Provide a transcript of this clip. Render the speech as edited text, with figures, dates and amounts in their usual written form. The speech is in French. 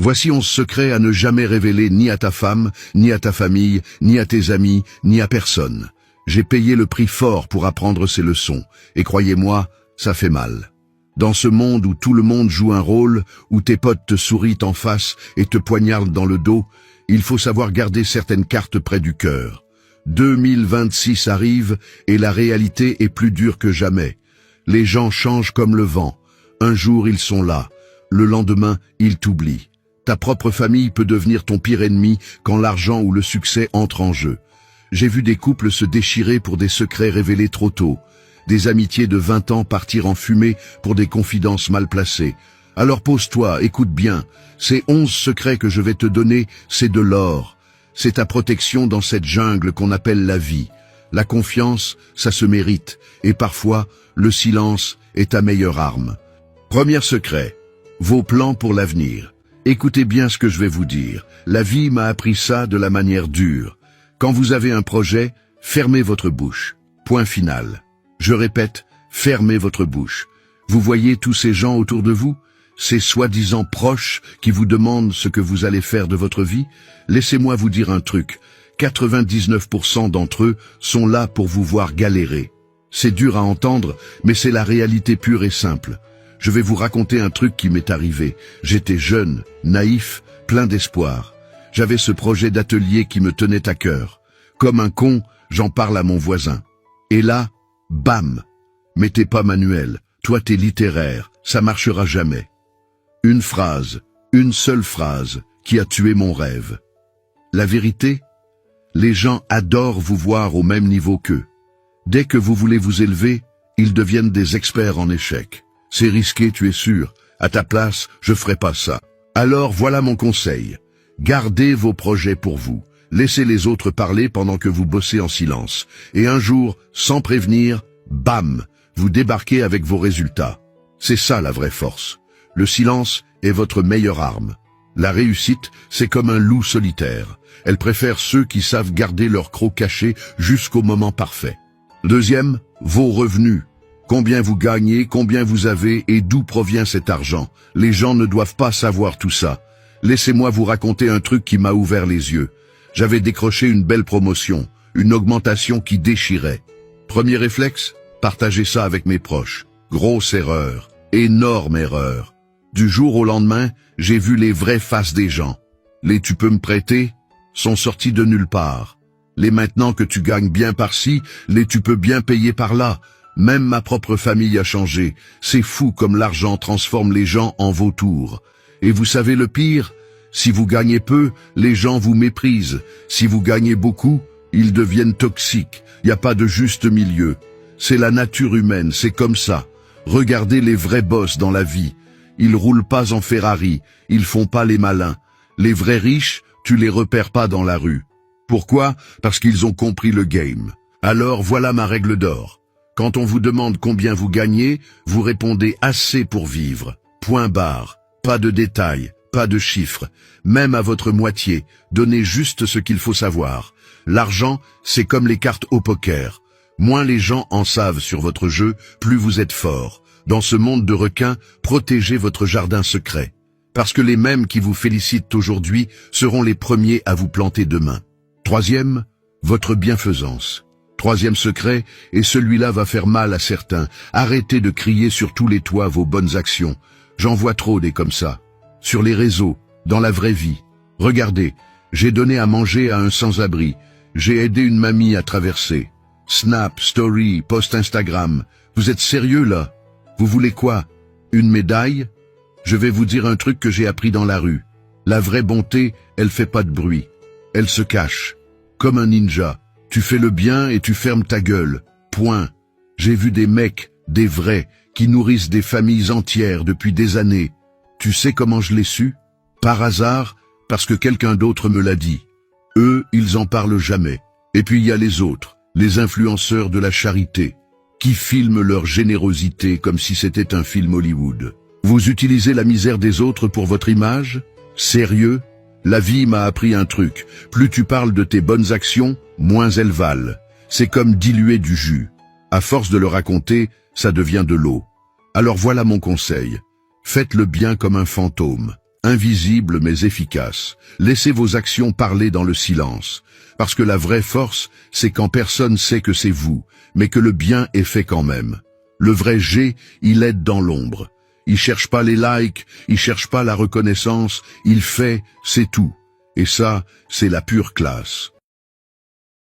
Voici 11 secrets à ne jamais révéler ni à ta femme, ni à ta famille, ni à tes amis, ni à personne. J'ai payé le prix fort pour apprendre ces leçons, et croyez-moi, ça fait mal. Dans ce monde où tout le monde joue un rôle, où tes potes te sourient en face et te poignardent dans le dos, il faut savoir garder certaines cartes près du cœur. 2026 arrive et la réalité est plus dure que jamais. Les gens changent comme le vent. Un jour ils sont là, le lendemain ils t'oublient. Ta propre famille peut devenir ton pire ennemi quand l'argent ou le succès entrent en jeu. J'ai vu des couples se déchirer pour des secrets révélés trop tôt. Des amitiés de 20 ans partir en fumée pour des confidences mal placées. Alors pose-toi, écoute bien, ces 11 secrets que je vais te donner, c'est de l'or. C'est ta protection dans cette jungle qu'on appelle la vie. La confiance, ça se mérite, et parfois, le silence est ta meilleure arme. Premier secret, vos plans pour l'avenir. Écoutez bien ce que je vais vous dire. La vie m'a appris ça de la manière dure. Quand vous avez un projet, fermez votre bouche. Point final. Je répète, fermez votre bouche. Vous voyez tous ces gens autour de vous? Ces soi-disant proches qui vous demandent ce que vous allez faire de votre vie? Laissez-moi vous dire un truc. 99% d'entre eux sont là pour vous voir galérer. C'est dur à entendre, mais c'est la réalité pure et simple. Je vais vous raconter un truc qui m'est arrivé. J'étais jeune, naïf, plein d'espoir. J'avais ce projet d'atelier qui me tenait à cœur. Comme un con, j'en parle à mon voisin. Et là, bam! Mais t'es pas manuel, toi t'es littéraire, ça marchera jamais. Une phrase, une seule phrase, qui a tué mon rêve. La vérité? Les gens adorent vous voir au même niveau qu'eux. Dès que vous voulez vous élever, ils deviennent des experts en échecs. C'est risqué, tu es sûr. À ta place, je ferai pas ça. Alors voilà mon conseil. Gardez vos projets pour vous. Laissez les autres parler pendant que vous bossez en silence. Et un jour, sans prévenir, bam, vous débarquez avec vos résultats. C'est ça la vraie force. Le silence est votre meilleure arme. La réussite, c'est comme un loup solitaire. Elle préfère ceux qui savent garder leur croc caché jusqu'au moment parfait. Deuxième, vos revenus. Combien vous gagnez, combien vous avez et d'où provient cet argent. Les gens ne doivent pas savoir tout ça. Laissez-moi vous raconter un truc qui m'a ouvert les yeux. J'avais décroché une belle promotion, une augmentation qui déchirait. Premier réflexe, partager ça avec mes proches. Grosse erreur, énorme erreur. Du jour au lendemain, j'ai vu les vraies faces des gens. Les « tu peux me prêter » sont sortis de nulle part. Les « maintenant que tu gagnes bien par-ci », les « tu peux bien payer par-là ». Même ma propre famille a changé. C'est fou comme l'argent transforme les gens en vautours. Et vous savez le pire? Si vous gagnez peu, les gens vous méprisent. Si vous gagnez beaucoup, ils deviennent toxiques. Il n'y a pas de juste milieu. C'est la nature humaine, c'est comme ça. Regardez les vrais boss dans la vie. Ils roulent pas en Ferrari, ils font pas les malins. Les vrais riches, tu les repères pas dans la rue. Pourquoi? Parce qu'ils ont compris le game. Alors voilà ma règle d'or. Quand on vous demande combien vous gagnez, vous répondez assez pour vivre. Point barre. Pas de détails, pas de chiffres. Même à votre moitié, donnez juste ce qu'il faut savoir. L'argent, c'est comme les cartes au poker. Moins les gens en savent sur votre jeu, plus vous êtes fort. Dans ce monde de requins, protégez votre jardin secret. Parce que les mêmes qui vous félicitent aujourd'hui seront les premiers à vous planter demain. Troisième, votre bienfaisance. Troisième secret, et celui-là va faire mal à certains. Arrêtez de crier sur tous les toits vos bonnes actions. J'en vois trop des comme ça. Sur les réseaux, dans la vraie vie. Regardez, j'ai donné à manger à un sans-abri. J'ai aidé une mamie à traverser. Snap, story, post Instagram. Vous êtes sérieux là? Vous voulez quoi? Une médaille? Je vais vous dire un truc que j'ai appris dans la rue. La vraie bonté, elle fait pas de bruit. Elle se cache. Comme un ninja. Tu fais le bien et tu fermes ta gueule. Point. J'ai vu des mecs, des vrais, qui nourrissent des familles entières depuis des années. Tu sais comment je l'ai su? Par hasard, parce que quelqu'un d'autre me l'a dit. Eux, ils en parlent jamais. Et puis il y a les autres, les influenceurs de la charité, qui filment leur générosité comme si c'était un film Hollywood. Vous utilisez la misère des autres pour votre image? Sérieux? La vie m'a appris un truc. Plus tu parles de tes bonnes actions, moins elles valent. C'est comme diluer du jus. À force de le raconter, ça devient de l'eau. Alors voilà mon conseil. Faites le bien comme un fantôme. invisible mais efficace. Laissez vos actions parler dans le silence. Parce que la vraie force, c'est quand personne sait que c'est vous, mais que le bien est fait quand même. Le vrai G, il aide dans l'ombre. Il cherche pas les likes, il cherche pas la reconnaissance, il fait, c'est tout. Et ça, c'est la pure classe.